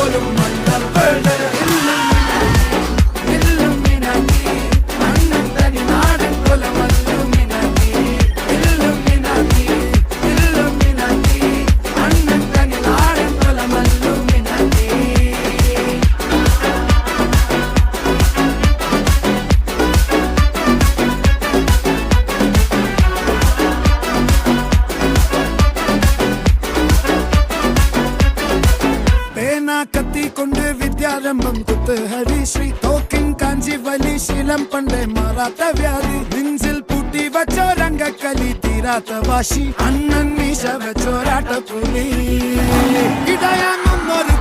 പോലും മണ്ണപ്പേട് കത്തി കൊണ്ട് വിദ്യാരംഭം കുത്ത് ഹരിശ്രീ തോക്കിൻ കാഞ്ചി വലി ശീലം പണ്ടേ മാറാത്ത വ്യാധി നെഞ്ചിൽ പൂട്ടി വച്ചോരംഗക്കലി തീരാത്ത വാശി അണ്ണൻ മീശ വെച്ചോരാട്ട പുലി ഇടയാങ്ങുന്നൊരു